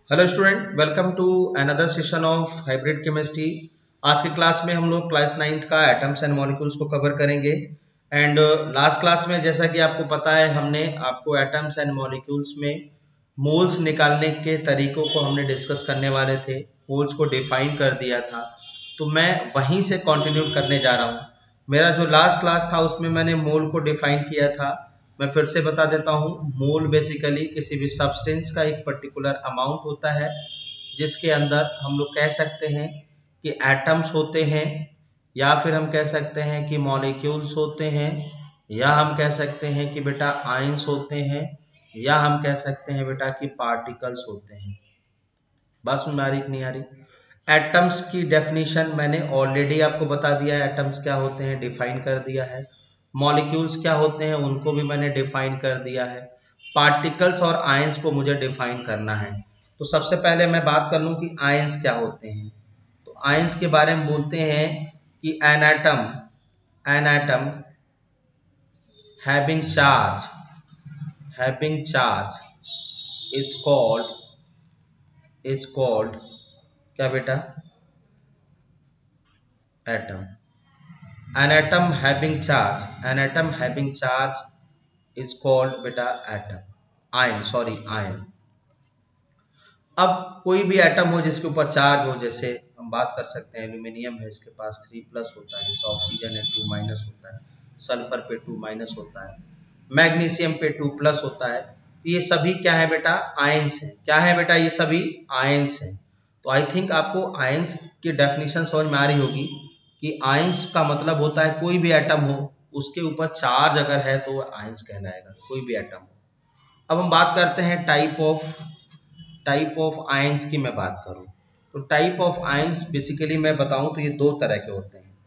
Hello student, welcome to another session of hybrid chemistry. आज के class में हम लोग क्लास 9th का एटम्स एंड मॉलिक्यूल्स को कवर करेंगे। एंड लास्ट क्लास में जैसा कि आपको पता है, हमने आपको एटम्स एंड मॉलिक्यूल्स में मोल्स निकालने के तरीकों को हमने डिस्कस करने वाले थे, मोल्स को डिफाइन कर दिया था। तो मैं वहीं से कंटिन्यू करने जा रहा हूँ। मेरा जो लास्ट क्लास था उसमें मैंने मोल को डिफाइन किया था। मैं फिर से बता देता हूँ, मोल बेसिकली किसी भी सब्सटेंस का एक पर्टिकुलर अमाउंट होता है जिसके अंदर हम लोग कह सकते हैं कि एटम्स होते हैं, या फिर हम कह सकते हैं कि मॉलिक्यूल्स होते हैं, या हम कह सकते हैं कि बेटा आयंस होते हैं, या हम कह सकते हैं बेटा कि पार्टिकल्स होते हैं। बात समझ में आ रही कि नहीं आ रही? एटम्स की डेफिनेशन मैंने ऑलरेडी आपको बता दिया है, एटम्स क्या होते हैं डिफाइन कर दिया है। मॉलिक्यूल्स क्या होते हैं उनको भी मैंने डिफाइन कर दिया है। पार्टिकल्स और आयंस को मुझे डिफाइन करना है। तो सबसे पहले मैं बात कर लूं कि आयंस क्या होते हैं। तो आयंस के बारे में बोलते हैं कि an atom having charge is called क्या बेटा? Atom. An atom having charge is called beta atom, ion। अब कोई भी एटम हो जिसके ऊपर चार्ज हो, जैसे हम बात कर सकते हैं एल्यूमिनियम है, इसके पास 3+ होता है, जैसे ऑक्सीजन है 2- होता है, सल्फर पे 2- होता है, मैग्नीशियम पे 2+ होता है। तो ये सभी क्या है बेटा? आयंस है। क्या है बेटा? ये सभी आयंस है। तो आई थिंक आपको आयंस की डेफिनेशन समझ में आ रही होगी कि आयंस का मतलब होता है कोई भी एटम हो उसके ऊपर चार्ज अगर है तो वो आयंस कहलाएगा, कोई भी एटम हो। अब हम बात करते हैं टाइप ऑफ आयंस की। मैं बात करूं तो टाइप ऑफ आयंस बेसिकली मैं बताऊं तो ये दो तरह के होते हैं।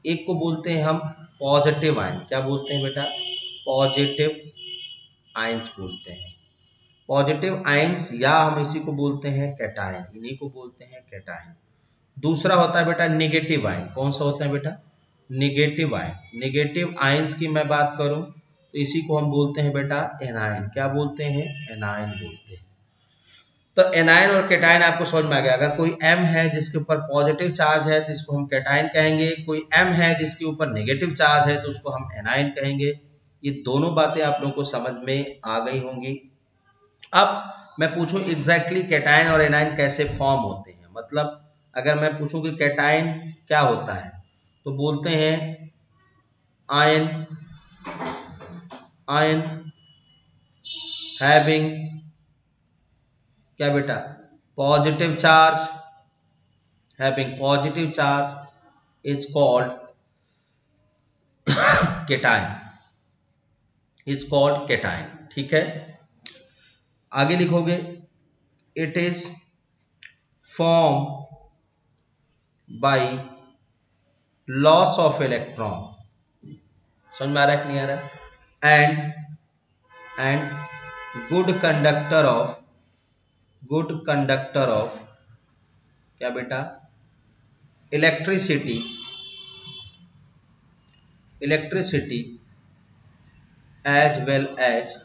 एक को बोलते हैं हम पॉजिटिव आयन। क्या बोलते हैं बेटा? पॉजिटिव आयंस बोलते हैं। पॉजिटिव आयंस, या हम इसी को बोलते हैं कैटायन, इन्हीं को बोलते हैं कैटायन। दूसरा होता है बेटा निगेटिव आयन। कौन सा होता है बेटा? Negative ion. निगेटिव आयंस की मैं बात करूं तो इसी को हम बोलते हैं बेटा एनायन। क्या बोलते हैं? एनायन बोलते हैं। तो एनायन और कैटायन आपको समझ में आ गया। अगर कोई M है जिसके ऊपर पॉजिटिव चार्ज है तो इसको हम कैटायन कहेंगे, कोई M है जिसके ऊपर नेगेटिव चार्ज है तो उसको हम एनायन कहेंगे। ये दोनों बातें आप लोगों को समझ में आ गई होंगी। अब मैं पूछूं एग्जैक्टली कैटायन और एनायन कैसे फॉर्म होते हैं, मतलब अगर मैं पूछूं कि कैटायन क्या होता है तो बोलते हैं आयन आयन हैविंग क्या बेटा? Positive charge. Having positive charge is called cation. ठीक है। आगे लिखोगे it is form by loss of electron. समझ में आ रहा है कि नहीं आ रहा? एंड गुड कंडक्टर ऑफ क्या बेटा? इलेक्ट्रिसिटी एज वेल एज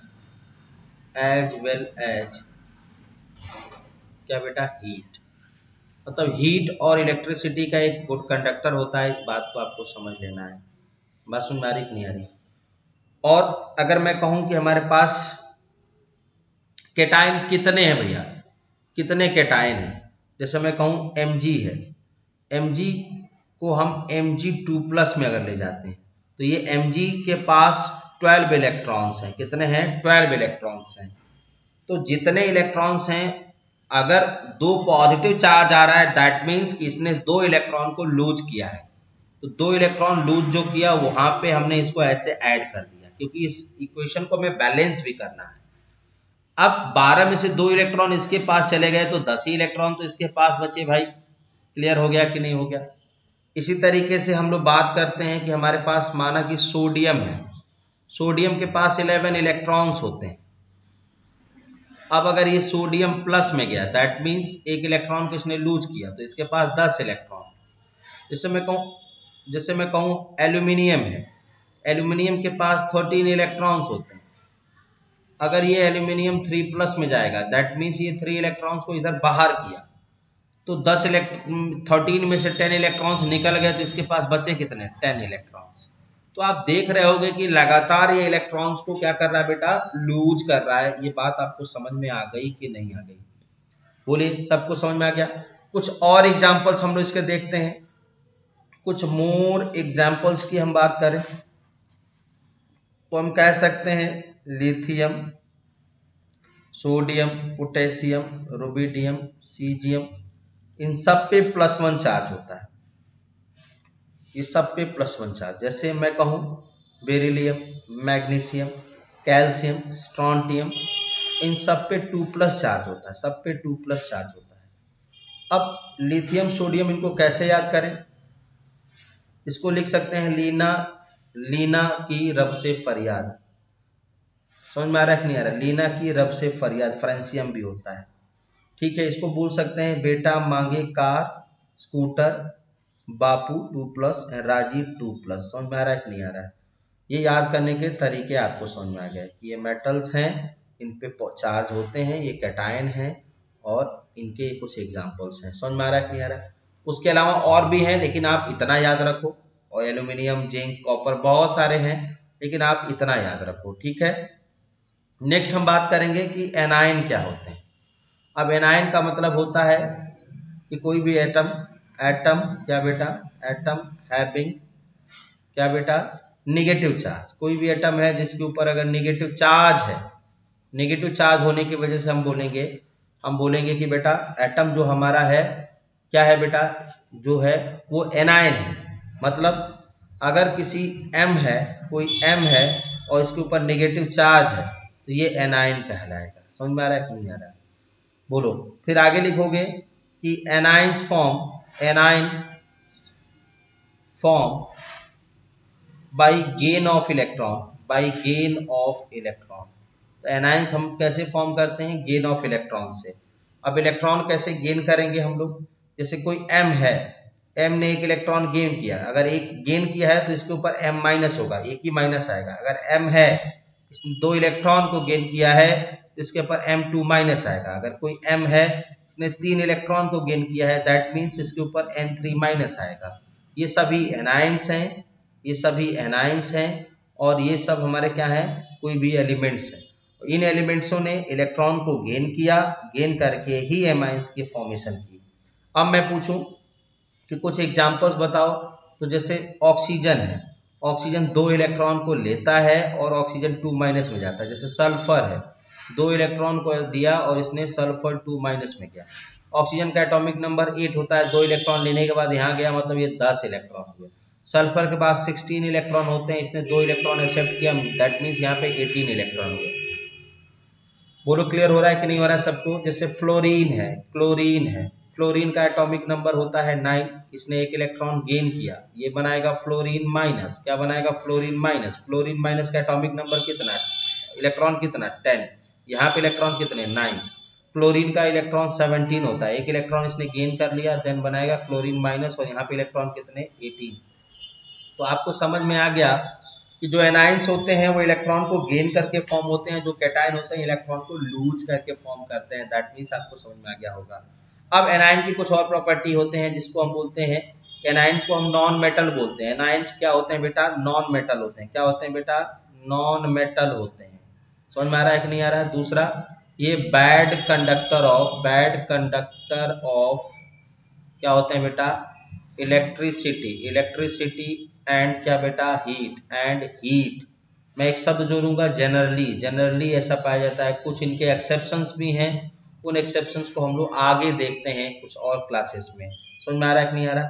क्या बेटा? हीट। मतलब हीट और इलेक्ट्रिसिटी का एक गुड कंडक्टर होता है, इस बात को आपको समझ लेना है। बात सुन में आ रही कि नहीं आ रही? और अगर मैं कहूं कि हमारे पास केटायन कितने हैं भैया, कितने केटायन हैं, जैसे मैं कहूं Mg है, Mg को हम Mg2+ में अगर ले जाते हैं तो ये Mg के पास 12 इलेक्ट्रॉन्स हैं। कितने हैं? 12 इलेक्ट्रॉन्स हैं। तो जितने इलेक्ट्रॉन्स हैं, अगर दो पॉजिटिव चार्ज आ रहा है दैट मीन्स कि इसने 2 इलेक्ट्रॉन को लूज किया है। तो 2 इलेक्ट्रॉन लूज जो किया वहां पे हमने इसको ऐसे ऐड कर दिया, क्योंकि इस इक्वेशन को हमें बैलेंस भी करना है। अब 12 में से 2 इलेक्ट्रॉन इसके पास चले गए तो 10 ही इलेक्ट्रॉन तो इसके पास बचे भाई। क्लियर हो गया कि नहीं हो गया? इसी तरीके से हम लोग बात करते हैं कि हमारे पास माना कि सोडियम है, सोडियम के पास 11 इलेक्ट्रॉन्स होते हैं। अब अगर ये सोडियम प्लस में गया दैट मीन्स एक इलेक्ट्रॉन को इसने लूज किया तो इसके पास 10 इलेक्ट्रॉन। जैसे मैं कहूं एल्यूमिनियम है, एल्यूमिनियम के पास 13 इलेक्ट्रॉन्स होते हैं। अगर ये एल्यूमिनियम 3+ में जाएगा, दैट मीन्स ये 3 इलेक्ट्रॉन्स को इधर बाहर किया, तो 13 में से 10 इलेक्ट्रॉन्स निकल गए, तो इसके पास बचे कितने? 10 इलेक्ट्रॉन्स। तो आप देख रहे होगे कि लगातार ये इलेक्ट्रॉन्स को क्या कर रहा है बेटा? लूज कर रहा है। ये बात आपको समझ में आ गई कि नहीं आ गई? बोलिए, सबको समझ में आ गया? कुछ और एग्जाम्पल्स हम लोग इसके देखते हैं। कुछ मोर एग्जाम्पल्स की हम बात करें तो हम कह सकते हैं lithium, sodium, potassium, rubidium, caesium, इन सब पे +1 चार्ज होता है। ये सब पे +1 चार्ज। जैसे मैं कहूं बेरिलियम, मैग्नीशियम, कैल्शियम, स्ट्रॉन्टियम, इन सब पे 2+ चार्ज होता है। सब पे 2+ चार्ज होता है। अब लिथियम, सोडियम, इनको कैसे याद करें? इसको लिख सकते हैं लीना, लीना की रब से फरियाद। समझ में आ रहा है कि नहीं आ रहा? लीना की रब से फरियाद, फ्रेंसियम भी होता है। ठीक है, इसको बोल सकते हैं बेटा मांगे कार, स्कूटर, बापू 2+, राजीव 2+। समझ में आ रहा है कि नहीं आ रहा है? ये याद करने के तरीके आपको समझ में आ गए। ये मेटल्स हैं, इन पे चार्ज होते हैं, ये कैटायन हैं, और इनके कुछ एग्जांपल्स हैं। समझ में आ रहा है कि नहीं आ रहा है? उसके अलावा और भी हैं, लेकिन आप इतना याद रखो, और एल्यूमिनियम, जिंक, कॉपर, बहुत सारे हैं, लेकिन आप इतना याद रखो। ठीक है, नेक्स्ट हम बात करेंगे कि एनायन क्या होते हैं। अब एनायन का मतलब होता है कि कोई भी एटम, एटम क्या बेटा? एटम हैविंग क्या बेटा? Negative charge. कोई भी एटम है जिसके ऊपर अगर निगेटिव चार्ज है, निगेटिव चार्ज होने की वजह से हम बोलेंगे कि बेटा एटम जो हमारा है क्या है बेटा? जो है वो एनायन है। मतलब अगर किसी एम है, कोई एम है और इसके ऊपर नेगेटिव चार्ज है, तो ये एनायन कहलाएगा। समझ में आ रहा है कि नहीं आ रहा है? बोलो। फिर आगे लिखोगे कि anions form, A9 form by gain of electron, by gain of electron. तो एनाइंस हम कैसे फॉर्म करते हैं? गेन ऑफ इलेक्ट्रॉन से। अब इलेक्ट्रॉन कैसे गेन करेंगे हम लोग? जैसे कोई एम है, एम ने एक इलेक्ट्रॉन गेन किया, अगर एक गेन किया है तो इसके ऊपर M- होगा, एक ही माइनस आएगा। अगर एम है, इसने 2 इलेक्ट्रॉन को गेन किया है तो इसके ऊपर M2- आएगा। अगर कोई एम है, इसने 3 इलेक्ट्रॉन को गेन किया है, दैट मीन्स इसके ऊपर N3- आएगा। ये सभी एनाइंस हैं, ये सभी एनाइंस हैं, और ये सब हमारे क्या हैं? कोई भी एलिमेंट्स हैं। इन एलिमेंट्सों ने इलेक्ट्रॉन को गेन किया, गेन करके ही एमाइंस की फॉर्मेशन की। अब मैं पूछूं कि कुछ एग्जांपल्स बताओ, तो जैसे ऑक्सीजन है, ऑक्सीजन 2 इलेक्ट्रॉन को लेता है और ऑक्सीजन 2- में जाता है। जैसे सल्फर है, 2 इलेक्ट्रॉन को दिया और इसने सल्फर 2- में गया। ऑक्सीजन का एटॉमिक नंबर 8 होता है, 2 इलेक्ट्रॉन लेने के बाद यहाँ गया, मतलब ये 10 इलेक्ट्रॉन हुए। सल्फर के पास 16 इलेक्ट्रॉन होते हैं, इसने 2 इलेक्ट्रॉन एक्सेप्ट किया, दैट मीन्स यहाँ पे 18 इलेक्ट्रॉन हुए। बोलो, क्लियर हो रहा है कि नहीं हो रहा है सबको? जैसे फ्लोरीन है, क्लोरीन है, फ्लोरीन का एटॉमिक नंबर होता है 9, इसने 1 इलेक्ट्रॉन गेन किया, ये बनाएगा फ्लोरीन-। क्या बनाएगा? फ्लोरीन-। फ्लोरीन- का एटॉमिक नंबर कितना है? इलेक्ट्रॉन कितना? 10। यहाँ पे इलेक्ट्रॉन कितने? 9। क्लोरीन का इलेक्ट्रॉन 17 होता है, 1 इलेक्ट्रॉन इसने गेन कर लिया, देन बनाएगा क्लोरीन-, और यहाँ पे इलेक्ट्रॉन कितने? 18। तो आपको समझ में आ गया कि जो एनाइंस होते हैं वो इलेक्ट्रॉन को गेन करके फॉर्म होते हैं, जो कैटायन होते हैं इलेक्ट्रॉन को लूज करके फॉर्म करते हैं। दैट मीन्स आपको समझ में आ गया होगा। अब एनाइन की कुछ और प्रॉपर्टी होते हैं जिसको हम बोलते हैं, एनाइन को हम नॉन मेटल बोलते हैं। एनाइंस क्या होते हैं बेटा? नॉन मेटल होते हैं। क्या होते हैं बेटा? नॉन मेटल होते हैं। समझ में आ रहा है कि नहीं आ रहा है? दूसरा, ये बैड कंडक्टर ऑफ क्या होते हैं बेटा? इलेक्ट्रिसिटी, इलेक्ट्रिसिटी एंड क्या बेटा? Heat, and heat. मैं एक शब्द जोड़ूंगा, जनरली। जनरली ऐसा पाया जाता है, कुछ इनके एक्सेप्शंस भी हैं, उन एक्सेप्शंस को हम लोग आगे देखते हैं कुछ और क्लासेस में। समझ में आ रहा है कि नहीं आ रहा?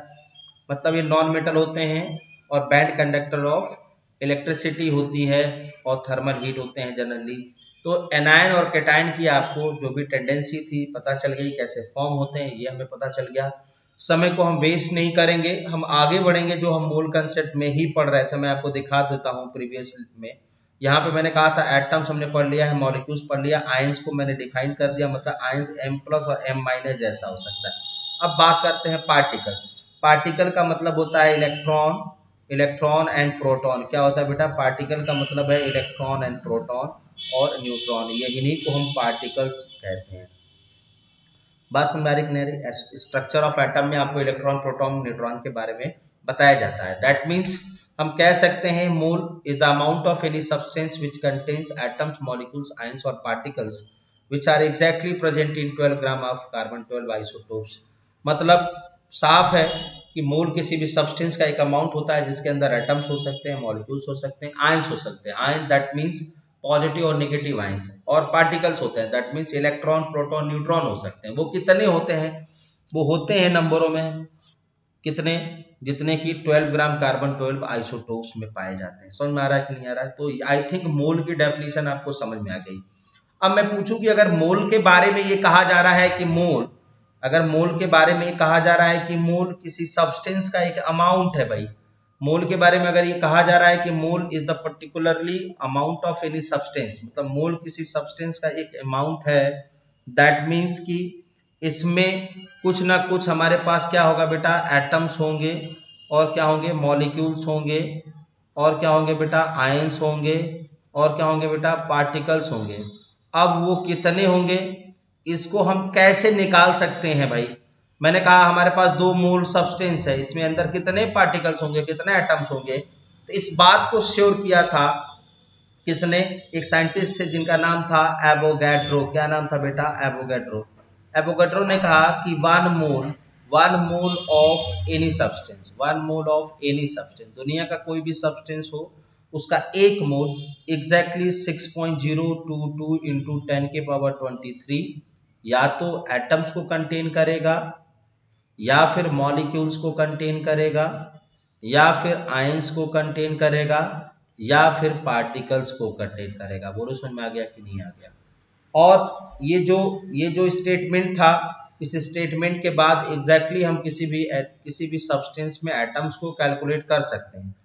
मतलब ये नॉन मेटल होते हैं और बैंड कंडक्टर ऑफ इलेक्ट्रिसिटी होती है, और थर्मल हीट होते हैं जनरली। तो एनायन और कैटायन की आपको जो भी टेंडेंसी थी पता चल गई, कैसे फॉर्म होते हैं ये हमें पता चल गया। समय को हम वेस्ट नहीं करेंगे, हम आगे बढ़ेंगे। जो हम मूल कंसेप्ट में ही पढ़ रहे थे, मैं आपको दिखा देता हूँ प्रीवियस में। यहाँ पे मैंने कहा था एटम्स हमने पढ़ लिया है, मॉलिक्यूल्स पढ़ लिया, आयंस को मैंने डिफाइन कर दिया, मतलब आयंस M+ और M- जैसा हो सकता है। अब बात करते हैं पार्टिकल। पार्टिकल का मतलब होता है इलेक्ट्रॉन, इलेक्ट्रॉन एंड प्रोटॉन। क्या होता है बेटा? पार्टिकल का मतलब है इलेक्ट्रॉन एंड प्रोटॉन और न्यूट्रॉन, ये इन्हीं को हम पार्टिकल्स कहते हैं। बस हमारे स्ट्रक्चर ऑफ एटम में आपको इलेक्ट्रॉन प्रोटॉन न्यूट्रॉन के बारे में बताया जाता है। दैट मीन्स हम कह सकते हैं mole is the amount of any substance which contains atoms, molecules, ions और particles which are exactly present in 12 gram of carbon 12 isotopes. मतलब साफ है कि मोल किसी भी सब्सटेंस का एक अमाउंट होता है जिसके अंदर एटम्स हो सकते हैं, मॉलिक्यूल्स हो सकते हैं, आयंस हो सकते हैं। आयन दैट मीन्स पॉजिटिव और नेगेटिव आयंस, और पार्टिकल्स होते हैं that means electron, proton, neutron हो सकते हैं। वो कितने होते हैं? वो होते हैं नंबरों में, कितने? जितने की 12 ग्राम कार्बन 12 आइसोटोप्स में पाए जाते हैं। समझ में आ रहा है कि नहीं आ रहा है? तो आई थिंक मोल की डेफिनेशन आपको समझ में आ गई। अब मैं पूछूं कि अगर मोल के बारे में ये कहा जा रहा है कि मोल, अगर मोल के बारे में कहा जा रहा है कि मोल किसी सब्सटेंस का एक अमाउंट है भाई, मोल के बारे में अगर ये कहा जा रहा है कि मोल is the particularly amount of any substance, मतलब मोल किसी सब्सटेंस का एक अमाउंट है, दैट मीन्स कि इसमें कुछ ना कुछ हमारे पास क्या होगा बेटा? एटम्स होंगे, और क्या होंगे? मॉलिक्यूल्स होंगे, और क्या होंगे बेटा? आयंस होंगे, और क्या होंगे बेटा? पार्टिकल्स होंगे। अब वो कितने होंगे, इसको हम कैसे निकाल सकते हैं भाई? मैंने कहा हमारे पास दो मोल सब्सटेंस है, इसमें अंदर कितने पार्टिकल्स होंगे, कितने एटम्स होंगे? तो इस बात को श्योर किया था किसने? एक साइंटिस्ट थे जिनका नाम था एवोगैड्रो। क्या नाम था बेटा? एवोगैड्रो। एवोगैड्रो ने कहा कि one mole of any substance, one mole of any substance, दुनिया का कोई भी सब्सटेंस हो, उसका एक मोल एग्जैक्टली 6.022 इंटू 10 के पावर 23 या तो एटम्स को कंटेन करेगा, या फिर मॉलिक्यूल्स को कंटेन करेगा, या फिर आयंस को कंटेन करेगा, या फिर पार्टिकल्स को कंटेन करेगा। बोलो समझ में आ गया कि नहीं आ गया? और ये जो स्टेटमेंट था, इस स्टेटमेंट के बाद एग्जैक्टली हम किसी भी सब्सटेंस में एटम्स को कैलकुलेट कर सकते हैं।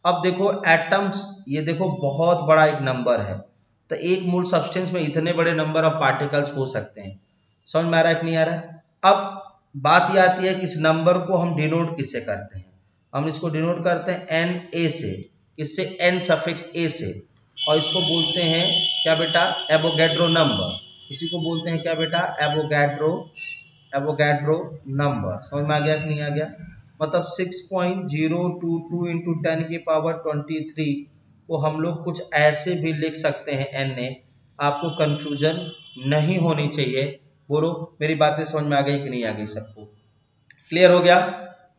अब देखो एटम्स, ये देखो बहुत बड़ा एक नंबर है, तो एक मूल सब्सटेंस में इतने बड़े नंबर ऑफ पार्टिकल्स हो सकते हैं। समझ में आ रहा है कि नहीं आ रहा है? अब बात ये आती है कि इस नंबर को हम डिनोट किससे करते हैं? हम इसको डिनोट करते हैं एन ए से। किससे? एन सफिक्स ए से। और इसको बोलते हैं क्या बेटा? Avogadro number. इसी को बोलते हैं क्या बेटा? Avogadro number. समझ में आ गया कि नहीं आ गया? मतलब 6.022 इंटू 10 की पावर 23 को हम लोग कुछ ऐसे भी लिख सकते हैं एन ए। आपको कंफ्यूजन नहीं होनी चाहिए। बोलो मेरी बातें समझ में आ गई कि नहीं आ गई सबको? क्लियर हो गया?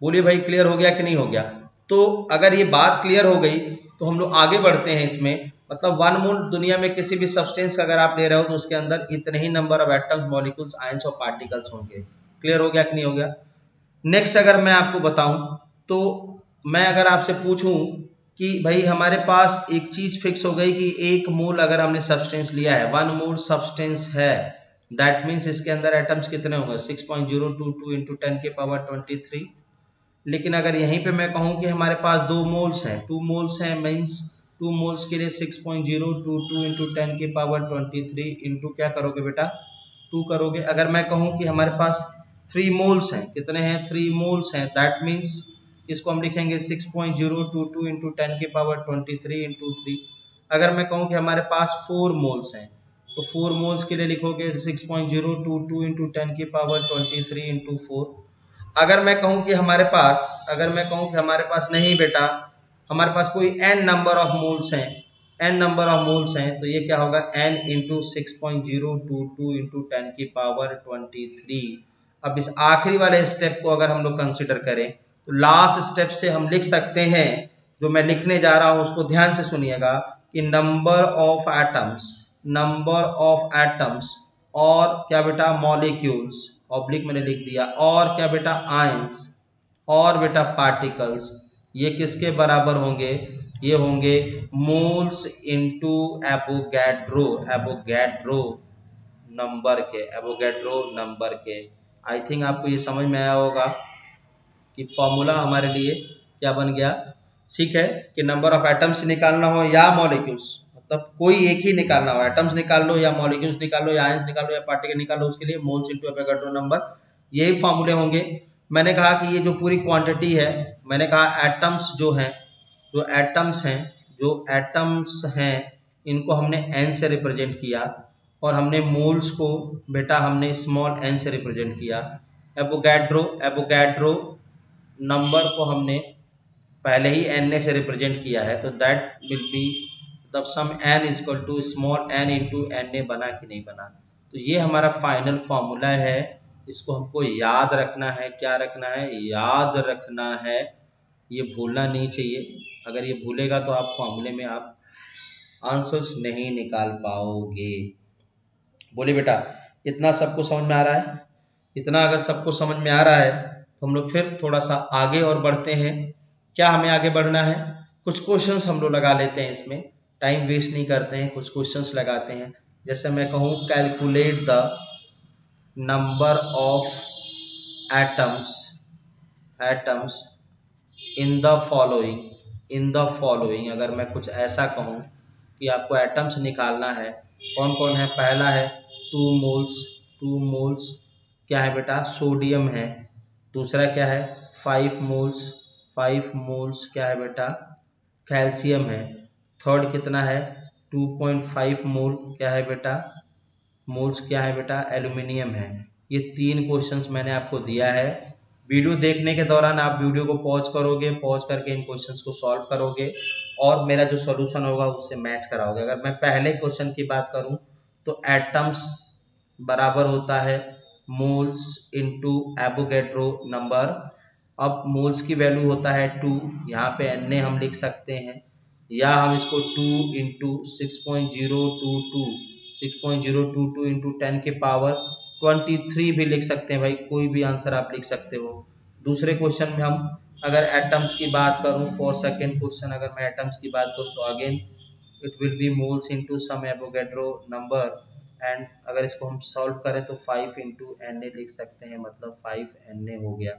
बोलिए भाई क्लियर हो गया कि नहीं हो गया? तो अगर ये बात क्लियर हो गई तो हम लोग आगे बढ़ते हैं इसमें। मतलब वन मोल दुनिया में किसी भी सब्सटेंस का अगर आप ले रहे हो तो उसके अंदर इतने ही number of atoms, molecules, ions और पार्टिकल्स होंगे। क्लियर हो गया कि नहीं हो गया? नेक्स्ट अगर मैं आपको बताऊं, तो मैं अगर आपसे पूछूं कि भाई हमारे पास एक चीज फिक्स हो गई कि एक मोल अगर हमने सब्सटेंस लिया है, वन मोल सब्सटेंस है, दैट मीन्स इसके अंदर एटम्स कितने होंगे? 6.022 इंटू 10 के पावर 23। लेकिन अगर यहीं पे मैं कहूं कि हमारे पास दो मोल्स हैं, टू मोल्स हैं, मीन्स टू मोल्स के लिए 6.022 इंटू 10 की पावर 23 इंटू क्या करोगे बेटा? 2 करोगे। अगर मैं कहूं कि हमारे पास 3 मोल्स हैं, कितने हैं? 3 मोल्स हैं, दैट मीन्स इसको हम लिखेंगे 6.022 इंटू 10 की पावर 23 इंटू 3। अगर मैं कहूं कि हमारे पास 4 मोल्स हैं, तो 4 मोल्स के लिए लिखोगे 6.022 इंटू 10 की पावर 23 इंटू 4। अगर मैं कहूं कि हमारे पास नहीं बेटा, हमारे पास कोई n नंबर ऑफ मोल्स हैं, तो ये क्या होगा? n इंटू 6.022 इंटू 10 की पावर 23। अब इस आखिरी वाले स्टेप को अगर हम लोग कंसिडर करें तो लास्ट स्टेप से हम लिख सकते हैं, जो मैं लिखने जा रहा हूं उसको ध्यान से सुनिएगा, कि नंबर ऑफ एटम्स और क्या बेटा? मॉलिक्यूल्स, ऑब्लिक मैंने लिख दिया, और क्या बेटा? आयंस, और बेटा पार्टिकल्स, ये किसके बराबर होंगे? ये होंगे मोल्स इनटू एवोगैड्रो नंबर के। आई थिंक आपको ये समझ में आया होगा कि फॉर्मूला हमारे लिए क्या बन गया। ठीक है कि नंबर ऑफ एटम्स निकालना हो या मॉलिक्यूल्स, मतलब कोई एक ही निकालना हो, एटम्स निकाल लो या मॉलिक्यूल्स निकाल लो या आयंस निकाल लो या पार्टिकल निकाल लो, उसके लिए मोल्स इनटू एवोगैड्रो नंबर, यही फॉर्मूले होंगे। मैंने कहा कि ये जो पूरी क्वांटिटी है, मैंने कहा एटम्स जो हैं जो एटम्स हैं इनको हमने n से रिप्रेजेंट किया और हमने मोल्स को बेटा हमने स्मॉल n से रिप्रेजेंट किया। एवोगैड्रो नंबर को हमने पहले ही n से रिप्रेजेंट किया है, तो दैट विल बी तब sum n equal to small n into N बना कि नहीं बना। तो ये हमारा फाइनल फॉर्मूला है, इसको हमको याद रखना है। क्या रखना है? याद रखना है, ये भूलना नहीं चाहिए। अगर ये भूलेगा तो आप फॉर्मूले में आप आंसर्स नहीं निकाल पाओगे। बोलिए बेटा, इतना सबको समझ में आ रहा है? इतना अगर सबको समझ में आ रहा है तो हम लोग फिर थोड़ा सा आगे और बढ़ते हैं। क्या हमें आगे बढ़ना है? कुछ क्वेश्चंस हम लोग लगा लेते हैं, इसमें टाइम वेस्ट नहीं करते हैं, कुछ क्वेश्चंस लगाते हैं। जैसे मैं कहूँ calculate the number of atoms in the following. अगर मैं कुछ ऐसा कहूँ कि आपको एटम्स निकालना है, कौन कौन है? पहला है 2 मोल्स क्या है बेटा? सोडियम है। दूसरा क्या है? 5 मोल्स क्या है बेटा? कैल्शियम है। थर्ड कितना है? 2.5 मोल क्या है बेटा? मोल्स क्या है बेटा? एल्यूमिनियम है। ये 3 क्वेश्चंस मैंने आपको दिया है। वीडियो देखने के दौरान आप वीडियो को पॉज करोगे, पॉज करके इन क्वेश्चंस को सॉल्व करोगे और मेरा जो सॉल्यूशन होगा उससे मैच कराओगे। अगर मैं पहले क्वेश्चन की बात करूं तो एटम्स बराबर होता है मोल्स इंटू एवोगैड्रो नंबर। अब मोल्स की वैल्यू होता है 2, यहाँ पे Na हम लिख सकते हैं, या हम इसको 2 इंटू 6.022 इंटू 10 के पावर 23 भी लिख सकते हैं भाई, कोई भी आंसर आप लिख सकते हो। दूसरे क्वेश्चन में हम अगर एटम्स की बात करूं, फॉर सेकेंड क्वेश्चन अगर मैं एटम्स की बात करूं तो again it will be moles into sum Avogadro number, and अगर इसको हम सॉल्व करें तो 5 इंटू Na लिख सकते हैं, मतलब 5Na हो गया।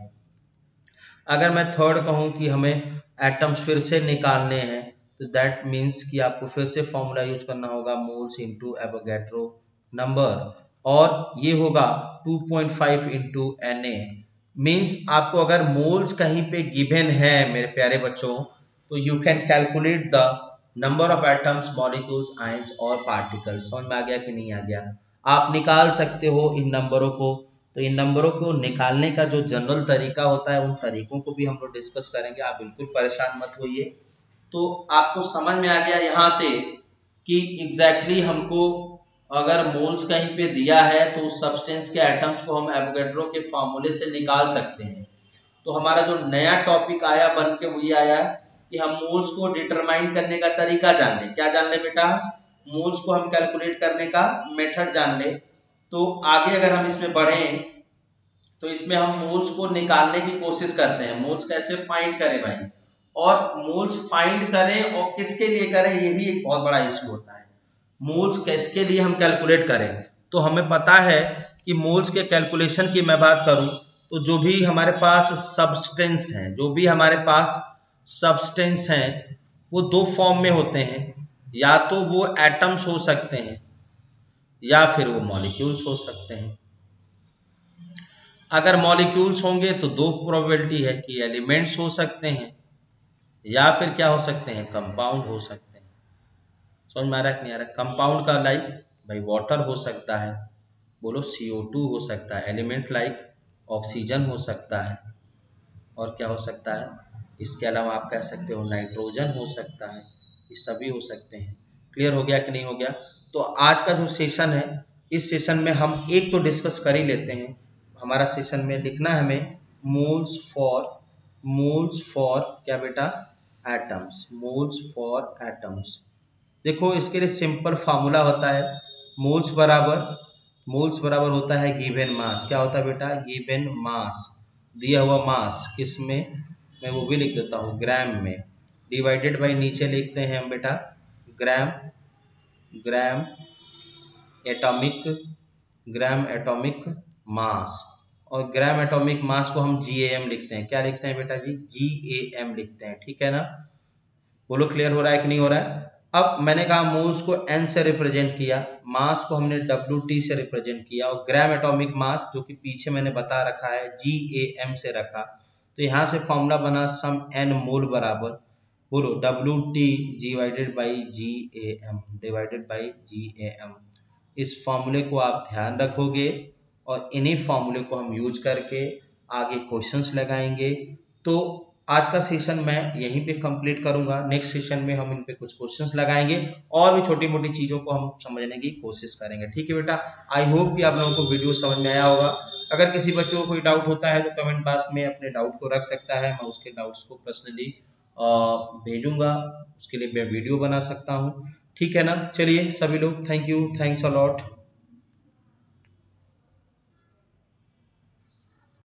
अगर मैं थर्ड कहूं कि हमें एटम्स फिर से निकालने हैं तो दैट मीन्स कि आपको फिर से फॉर्मूला यूज करना होगा मोल्स इंटू एवोगैड्रो नंबर, और ये होगा 2.5 इंटू Na। मीन्स आपको अगर मोल्स कहीं पे गिवन है मेरे प्यारे बच्चों, तो you can calculate the number of atoms, molecules, ions और पार्टिकल्स। समझ में आ गया कि नहीं आ गया? आप निकाल सकते हो इन नंबरों को। तो इन नंबरों को निकालने का जो जनरल तरीका होता है उन तरीकों को भी हम लोग डिस्कस करेंगे, आप बिल्कुल परेशान मत होइए। तो आपको समझ में आ गया यहाँ से कि एग्जैक्टली हमको अगर मोल्स कहीं पे दिया है तो उस सब्सटेंस के एटम्स को हम एवोगैड्रो के फॉर्मूले से निकाल सकते हैं। तो हमारा जो नया टॉपिक आया बन के वो ये आया कि हम मोल्स को डिटरमाइन करने का तरीका जान ले। क्या जान ले बेटा? मोल्स को हम कैलकुलेट करने का मेथड जान ले। तो आगे अगर हम इसमें बढ़ें तो इसमें हम मोल्स को निकालने की कोशिश करते हैं। मोल्स कैसे फाइंड करें भाई, और मोल्स फाइंड करें और किसके लिए करें, ये भी एक बहुत बड़ा इश्यू होता है। मोल्स किसके लिए हम कैलकुलेट करें? तो हमें पता है कि मोल्स के कैलकुलेशन की मैं बात करूं तो जो भी हमारे पास सब्सटेंस हैं वो दो फॉर्म में होते हैं, या तो वो एटम्स हो सकते हैं या फिर वो मॉलिक्यूल्स हो सकते हैं। अगर मॉलिक्यूल्स होंगे तो दो प्रोबेबिलिटी है कि एलिमेंट्स हो सकते हैं या फिर क्या हो सकते हैं, कंपाउंड हो सकते हैं। समझ में आ रहा है कि नहीं आ रहा? कंपाउंड का लाइक भाई वाटर हो सकता है, बोलो CO2 हो सकता है, एलिमेंट लाइक ऑक्सीजन हो सकता है, और क्या हो सकता है, इसके अलावा आप कह सकते हो नाइट्रोजन हो सकता है, ये सभी हो सकते हैं। क्लियर हो गया कि नहीं हो गया? तो आज का जो सेशन है, इस सेशन में हम एक तो डिस्कस कर ही लेते हैं। हमारा सेशन में लिखना है हमें मोल्स फॉर क्या बेटा? Atoms, moles for atoms. देखो इसके लिए सिंपल फार्मूला होता है, मोल्स बराबर होता है गिवन मास। क्या होता है बेटा? गिवन मास, दिया हुआ मास, किस में? मैं वो भी लिख देता हूँ ग्राम में, डिवाइडेड बाई नीचे लिखते हैं हम बेटा ग्राम एटॉमिक मास, और ग्राम एटॉमिक मास को हम GAM लिखते हैं। क्या लिखते हैं बेटा जी? GAM लिखते हैं, ठीक है ना? बोलो क्लियर हो रहा है कि नहीं हो रहा है? अब मैंने कहा मोल्स को N से रिप्रेजेंट किया, मास को हमने WT से रिप्रेजेंट किया, और ग्राम एटॉमिक मास जो कि पीछे मैंने बता रखा है GAM से रखा। तो यहाँ से फॉर्मूला बना सम N मोल बराबर बोलो WT/GAM इस फॉर्मूले को आप ध्यान रखोगे और इन्हीं फॉर्मूले को हम यूज करके आगे क्वेश्चंस लगाएंगे। तो आज का सेशन मैं यहीं पे कंप्लीट करूंगा। नेक्स्ट सेशन में हम इन पे कुछ क्वेश्चंस लगाएंगे और भी छोटी मोटी चीजों को हम समझने की कोशिश करेंगे। ठीक है बेटा, आई होप कि आप लोगों को वीडियो समझ में आया होगा। अगर किसी बच्चे को कोई डाउट होता है तो कमेंट बॉक्स में अपने डाउट को रख सकता है, मैं उसके डाउट्स को पर्सनली भेजूंगा, उसके लिए मैं वीडियो बना सकता हूँ। ठीक है ना, चलिए सभी लोग thank you, thanks a lot.